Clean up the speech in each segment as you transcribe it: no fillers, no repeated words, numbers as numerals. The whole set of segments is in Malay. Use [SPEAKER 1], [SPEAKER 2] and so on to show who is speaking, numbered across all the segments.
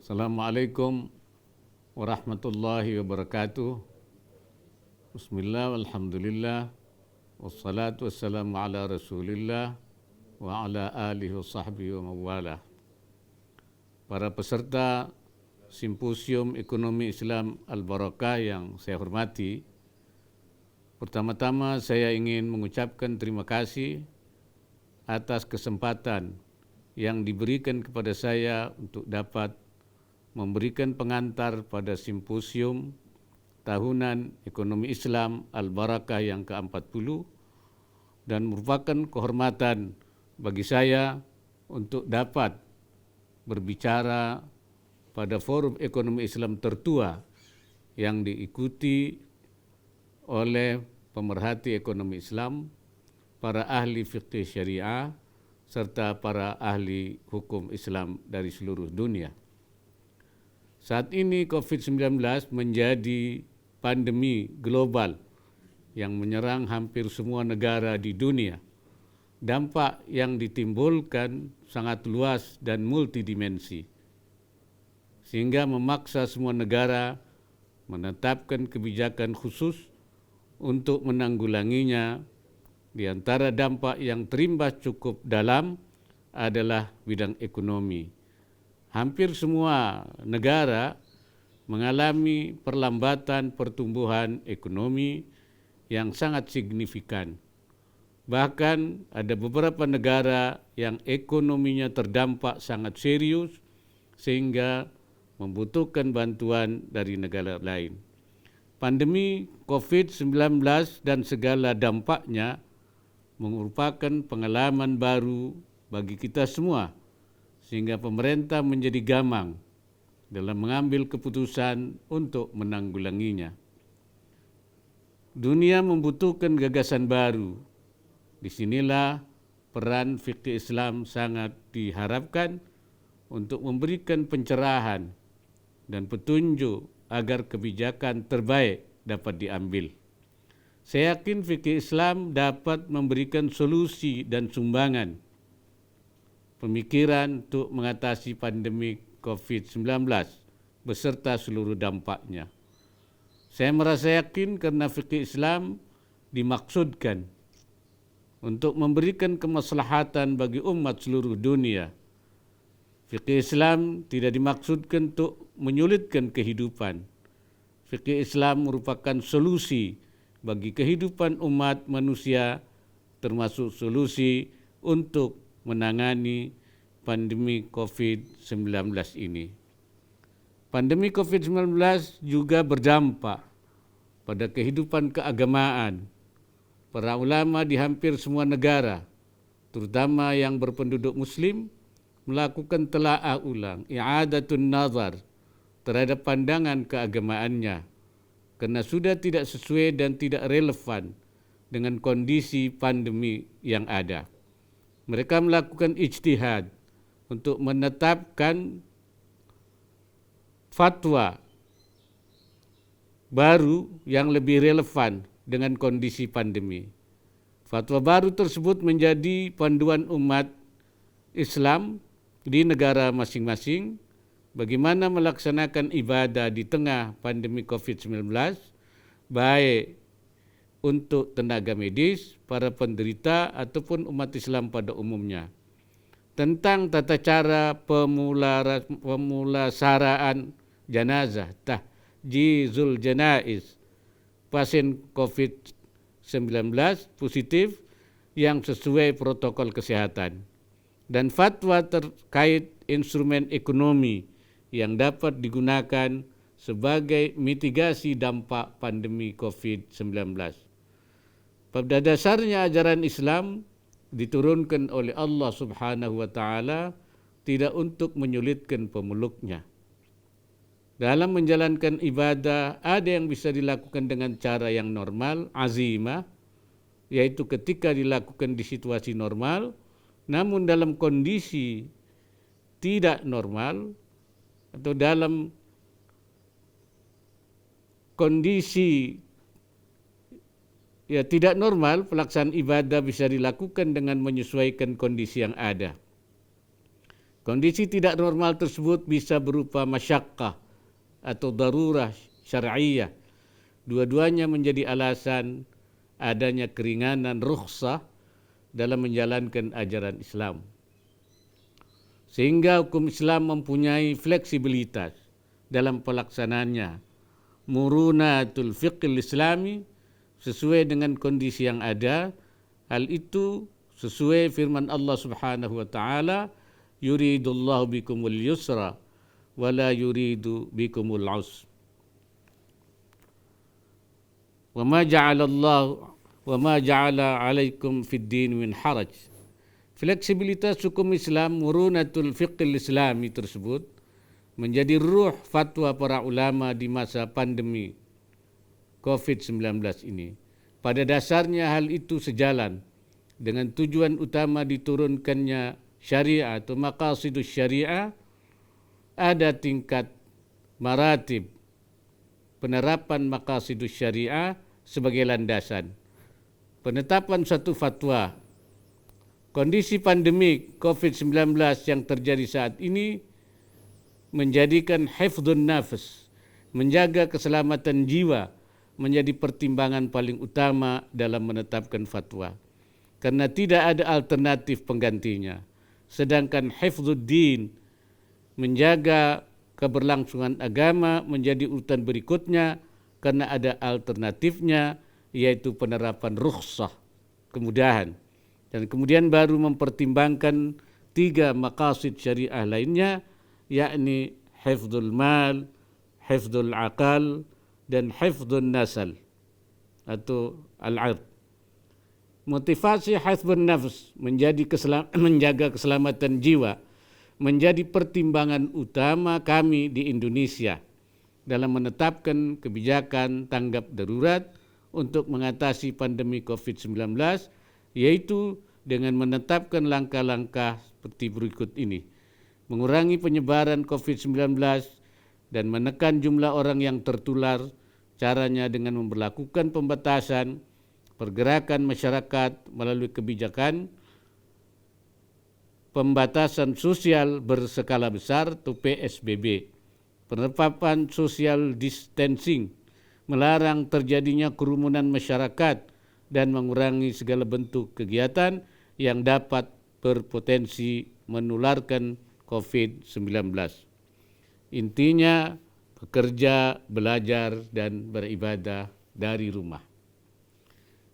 [SPEAKER 1] Assalamualaikum warahmatullahi wabarakatuh. Bismillah, walhamdulillah, wassalatu wassalamu ala rasulillah wa ala alihi wa sahbihi wa mawalah. Para peserta Simposium Ekonomi Islam Al-Barakah yang saya hormati, pertama-tama saya ingin mengucapkan terima kasih atas kesempatan yang diberikan kepada saya untuk dapat memberikan pengantar pada Simposium Tahunan Ekonomi Islam Al-Barakah yang ke-40 dan merupakan kehormatan bagi saya untuk dapat berbicara pada forum ekonomi Islam tertua yang diikuti oleh pemerhati ekonomi Islam, para ahli fikih syariah, serta para ahli hukum Islam dari seluruh dunia. Saat ini COVID-19 menjadi pandemi global yang menyerang hampir semua negara di dunia. Dampak yang ditimbulkan sangat luas dan multidimensi, sehingga memaksa semua negara menetapkan kebijakan khusus untuk menanggulanginya. Di antara dampak yang terimbas cukup dalam adalah bidang ekonomi. Hampir semua negara mengalami perlambatan pertumbuhan ekonomi yang sangat signifikan. Bahkan ada beberapa negara yang ekonominya terdampak sangat serius sehingga membutuhkan bantuan dari negara lain. Pandemi COVID-19 dan segala dampaknya merupakan pengalaman baru bagi kita semua, sehingga pemerintah menjadi gamang dalam mengambil keputusan untuk menanggulanginya. Dunia membutuhkan gagasan baru. Disinilah peran fikih Islam sangat diharapkan untuk memberikan pencerahan dan petunjuk agar kebijakan terbaik dapat diambil. Saya yakin fikih Islam dapat memberikan solusi dan sumbangan pemikiran untuk mengatasi pandemi COVID-19 beserta seluruh dampaknya. Saya merasa yakin karena fikih Islam dimaksudkan untuk memberikan kemaslahatan bagi umat seluruh dunia. Fikih Islam tidak dimaksudkan untuk menyulitkan kehidupan. Fikih Islam merupakan solusi bagi kehidupan umat manusia, termasuk solusi untuk menangani pandemi COVID-19 ini. Pandemi COVID-19 juga berdampak pada kehidupan keagamaan. Para ulama di hampir semua negara, terutama yang berpenduduk Muslim, melakukan telaah ulang, i'adatun nazar terhadap pandangan keagamaannya, karena sudah tidak sesuai dan tidak relevan dengan kondisi pandemi yang ada. Mereka melakukan ijtihad untuk menetapkan fatwa baru yang lebih relevan dengan kondisi pandemi. Fatwa baru tersebut menjadi panduan umat Islam di negara masing-masing bagaimana melaksanakan ibadah di tengah pandemi COVID-19, baik untuk tenaga medis, para penderita ataupun umat Islam pada umumnya. Tentang tata cara pemulasaraan jenazah, tahjizul janaiz, pasien COVID-19 positif yang sesuai protokol kesehatan, dan fatwa terkait instrumen ekonomi yang dapat digunakan sebagai mitigasi dampak pandemi COVID-19. Pada dasarnya ajaran Islam diturunkan oleh Allah Subhanahu wa taala tidak untuk menyulitkan pemeluknya. Dalam menjalankan ibadah ada yang bisa dilakukan dengan cara yang normal, azimah, yaitu ketika dilakukan di situasi normal, namun dalam kondisi tidak normal atau dalam kondisi tidak normal, pelaksanaan ibadah bisa dilakukan dengan menyesuaikan kondisi yang ada. Kondisi tidak normal tersebut bisa berupa masyakkah atau darurah syar'iyah. Dua-duanya menjadi alasan adanya keringanan rukhsah dalam menjalankan ajaran Islam. Sehingga hukum Islam mempunyai fleksibilitas dalam pelaksanaannya. Murunatul fiqhil islami, sesuai dengan kondisi yang ada. Hal itu sesuai firman Allah Subhanahu wa taala, yuridullahu bikumul yusra wa la yuridu bikumul usra. Wa ma ja'ala 'alaikum fid din min haraj. Fleksibilitas hukum Islam, murunatul fiqhil islami tersebut menjadi ruh fatwa para ulama di masa pandemi COVID-19 ini. Pada dasarnya hal itu sejalan dengan tujuan utama diturunkannya syariah atau maqasidus syariah. Ada tingkat maratib penerapan maqasidus syariah sebagai landasan. Penetapan satu fatwa. Kondisi pandemi COVID-19 yang terjadi saat ini menjadikan hifdzun nafs, menjaga keselamatan jiwa, menjadi pertimbangan paling utama dalam menetapkan fatwa. Karena tidak ada alternatif penggantinya. Sedangkan hifdzuddin, menjaga keberlangsungan agama, menjadi urutan berikutnya karena ada alternatifnya, yaitu penerapan rukhsah, kemudahan. Dan kemudian baru mempertimbangkan 3 maqasid syariah lainnya, yakni hifdzul mal, hifdzul aqal, dan hifdzun nasal atau al-'ard. Motivasi hifdzun nafs, menjaga keselamatan jiwa, menjadi pertimbangan utama kami di Indonesia dalam menetapkan kebijakan tanggap darurat untuk mengatasi pandemi COVID-19, yaitu dengan menetapkan langkah-langkah seperti berikut ini. Mengurangi penyebaran COVID-19 dan menekan jumlah orang yang tertular, caranya dengan memberlakukan pembatasan pergerakan masyarakat melalui kebijakan pembatasan sosial berskala besar atau PSBB, penerapan social distancing, melarang terjadinya kerumunan masyarakat dan mengurangi segala bentuk kegiatan yang dapat berpotensi menularkan COVID-19. Intinya bekerja, belajar, dan beribadah dari rumah.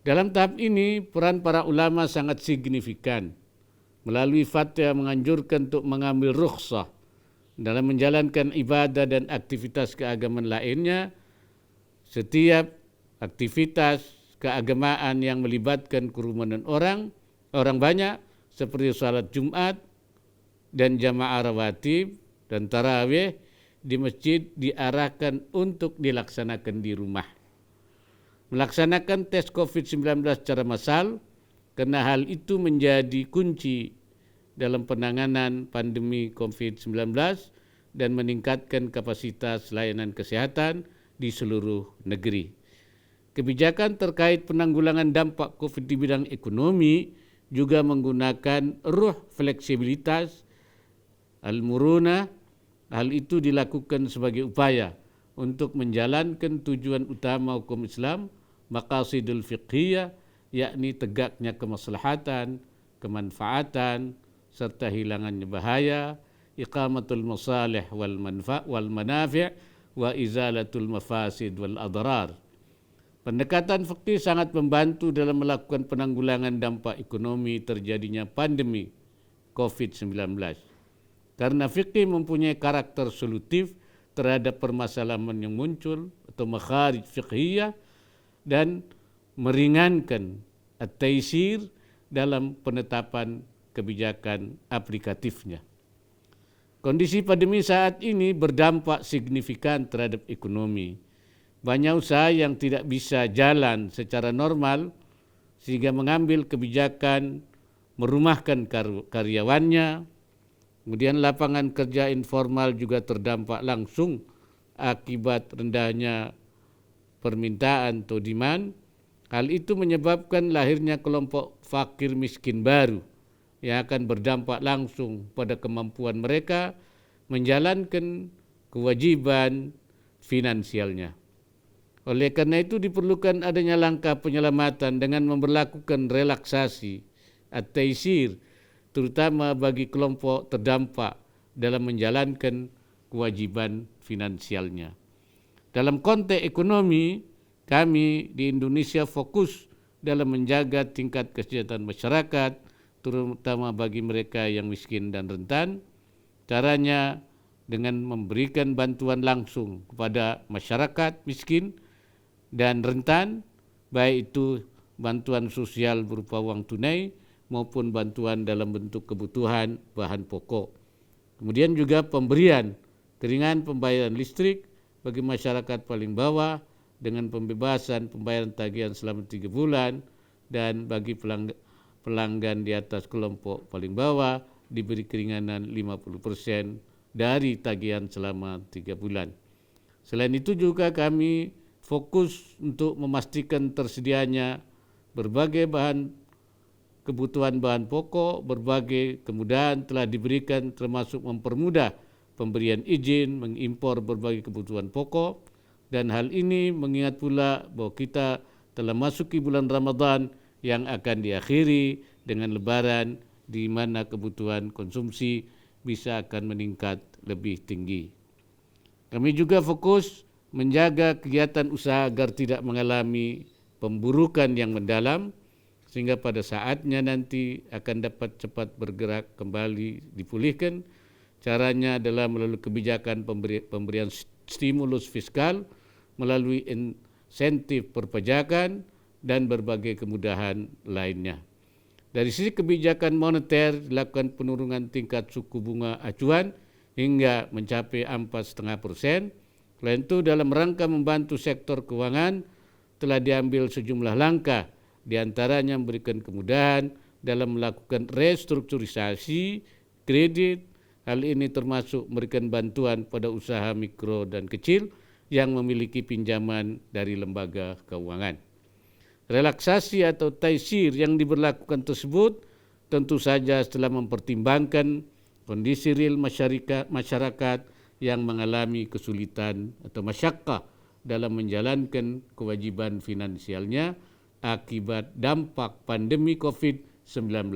[SPEAKER 1] Dalam tahap ini, peran para ulama sangat signifikan. Melalui fatwa menganjurkan untuk mengambil rukhsah dalam menjalankan ibadah dan aktivitas keagamaan lainnya. Setiap aktivitas keagamaan yang melibatkan kerumunan orang banyak, seperti salat Jumat dan jamaah rawatib dan tarawih di masjid, diarahkan untuk dilaksanakan di rumah. Melaksanakan tes COVID-19 secara massal, karena hal itu menjadi kunci dalam penanganan pandemi COVID-19 dan meningkatkan kapasitas layanan kesehatan di seluruh negeri. Kebijakan terkait penanggulangan dampak COVID di bidang ekonomi juga menggunakan ruh fleksibilitas al-muruna. Hal itu dilakukan sebagai upaya untuk menjalankan tujuan utama hukum Islam, maqasidul fiqhiyah, yakni tegaknya kemaslahatan, kemanfaatan, serta hilangannya bahaya, iqamatul masalih wal manafi' wa izalatul mafasid wal adrar. Pendekatan fikih sangat membantu dalam melakukan penanggulangan dampak ekonomi terjadinya pandemi COVID-19. Karena fikih mempunyai karakter solutif terhadap permasalahan yang muncul atau makharij fiqhiyah dan meringankan at-taysir dalam penetapan kebijakan aplikatifnya. Kondisi pandemi saat ini berdampak signifikan terhadap ekonomi. Banyak usaha yang tidak bisa jalan secara normal sehingga mengambil kebijakan merumahkan karyawannya. Kemudian lapangan kerja informal juga terdampak langsung akibat rendahnya permintaan atau demand. Hal itu menyebabkan lahirnya kelompok fakir miskin baru yang akan berdampak langsung pada kemampuan mereka menjalankan kewajiban finansialnya. Oleh karena itu diperlukan adanya langkah penyelamatan dengan memberlakukan relaksasi at-taisir, terutama bagi kelompok terdampak dalam menjalankan kewajiban finansialnya. Dalam konteks ekonomi, kami di Indonesia fokus dalam menjaga tingkat kesejahteraan masyarakat, terutama bagi mereka yang miskin dan rentan. Caranya dengan memberikan bantuan langsung kepada masyarakat miskin dan rentan, baik itu bantuan sosial berupa uang tunai maupun bantuan dalam bentuk kebutuhan bahan pokok. Kemudian juga pemberian keringanan pembayaran listrik bagi masyarakat paling bawah dengan pembebasan pembayaran tagihan selama 3 bulan, dan bagi pelanggan di atas kelompok paling bawah diberi keringanan 50% dari tagihan selama 3 bulan. Selain itu juga kami fokus untuk memastikan tersedianya berbagai kebutuhan bahan pokok. Berbagai kemudahan telah diberikan, termasuk mempermudah pemberian izin mengimpor berbagai kebutuhan pokok, dan hal ini mengingat pula bahwa kita telah masuki bulan Ramadan yang akan diakhiri dengan Lebaran, di mana kebutuhan konsumsi bisa akan meningkat lebih tinggi. Kami juga fokus menjaga kegiatan usaha agar tidak mengalami pemburukan yang mendalam, sehingga pada saatnya nanti akan dapat cepat bergerak kembali dipulihkan. Caranya adalah melalui kebijakan pemberian stimulus fiskal, melalui insentif perpajakan, dan berbagai kemudahan lainnya. Dari sisi kebijakan moneter, dilakukan penurunan tingkat suku bunga acuan hingga mencapai 4,5%. Selain itu, dalam rangka membantu sektor keuangan, telah diambil sejumlah langkah, di antaranya memberikan kemudahan dalam melakukan restrukturisasi kredit. Hal ini termasuk memberikan bantuan pada usaha mikro dan kecil yang memiliki pinjaman dari lembaga keuangan. Relaksasi atau taisir yang diberlakukan tersebut tentu saja setelah mempertimbangkan kondisi real masyarakat yang mengalami kesulitan atau masyakkah dalam menjalankan kewajiban finansialnya akibat dampak pandemi COVID-19.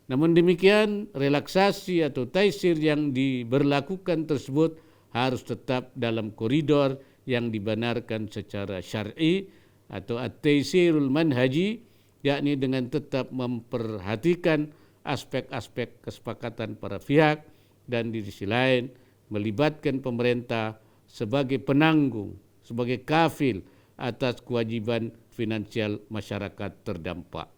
[SPEAKER 1] Namun demikian, relaksasi atau taisir yang diberlakukan tersebut harus tetap dalam koridor yang dibenarkan secara syar'i atau at-taisirul manhaji, yakni dengan tetap memperhatikan aspek-aspek kesepakatan para pihak, dan di sisi lain melibatkan pemerintah sebagai penanggung, sebagai kafil atas kewajiban finansial masyarakat terdampak.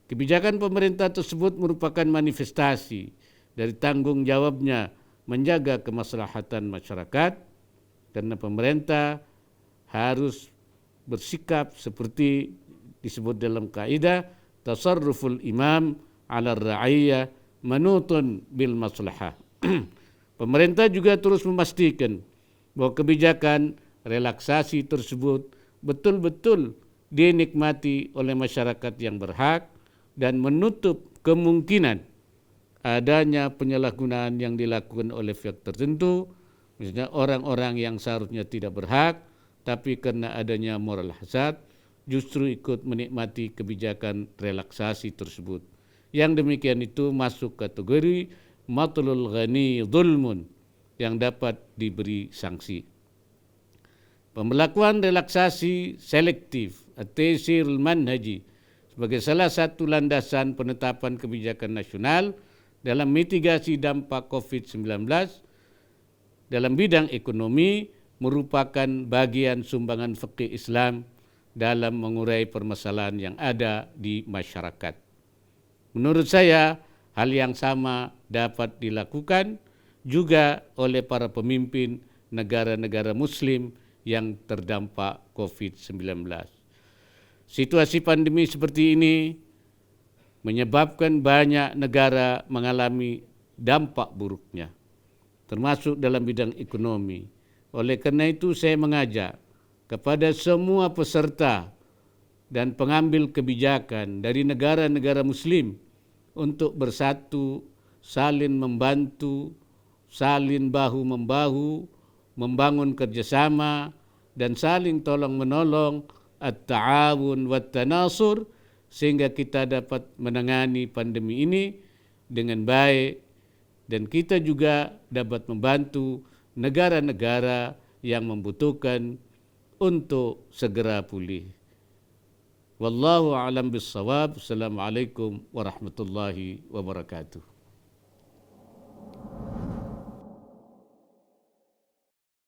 [SPEAKER 1] Kebijakan pemerintah tersebut merupakan manifestasi dari tanggung jawabnya menjaga kemaslahatan masyarakat, karena pemerintah harus bersikap seperti disebut dalam kaidah tasarruful imam ala ra'iyah manutun bil maslahah. Pemerintah juga terus memastikan bahwa kebijakan relaksasi tersebut betul-betul dinikmati oleh masyarakat yang berhak, dan menutup kemungkinan adanya penyalahgunaan yang dilakukan oleh pihak tertentu, misalnya orang-orang yang seharusnya tidak berhak, tapi karena adanya moral hasad justru ikut menikmati kebijakan relaksasi tersebut. Yang demikian itu masuk kategori matlul ghani zulmun, yang dapat diberi sanksi. Pemberlakuan relaksasi selektif at-taisirul manhaji sebagai salah satu landasan penetapan kebijakan nasional dalam mitigasi dampak COVID-19 dalam bidang ekonomi merupakan bagian sumbangan fikih Islam dalam mengurai permasalahan yang ada di masyarakat. Menurut saya, hal yang sama dapat dilakukan juga oleh para pemimpin negara-negara Muslim yang terdampak COVID-19. Situasi pandemi seperti ini menyebabkan banyak negara mengalami dampak buruknya, termasuk dalam bidang ekonomi. Oleh karena itu, saya mengajak kepada semua peserta dan pengambil kebijakan dari negara-negara Muslim untuk bersatu, saling membantu, saling bahu-membahu, membangun kerjasama dan saling tolong-menolong, at-ta'awun wat-tanasur, sehingga kita dapat menangani pandemi ini dengan baik dan kita juga dapat membantu negara-negara yang membutuhkan untuk segera pulih. Wallahu a'lam bissawab. Assalamualaikum warahmatullahi wabarakatuh.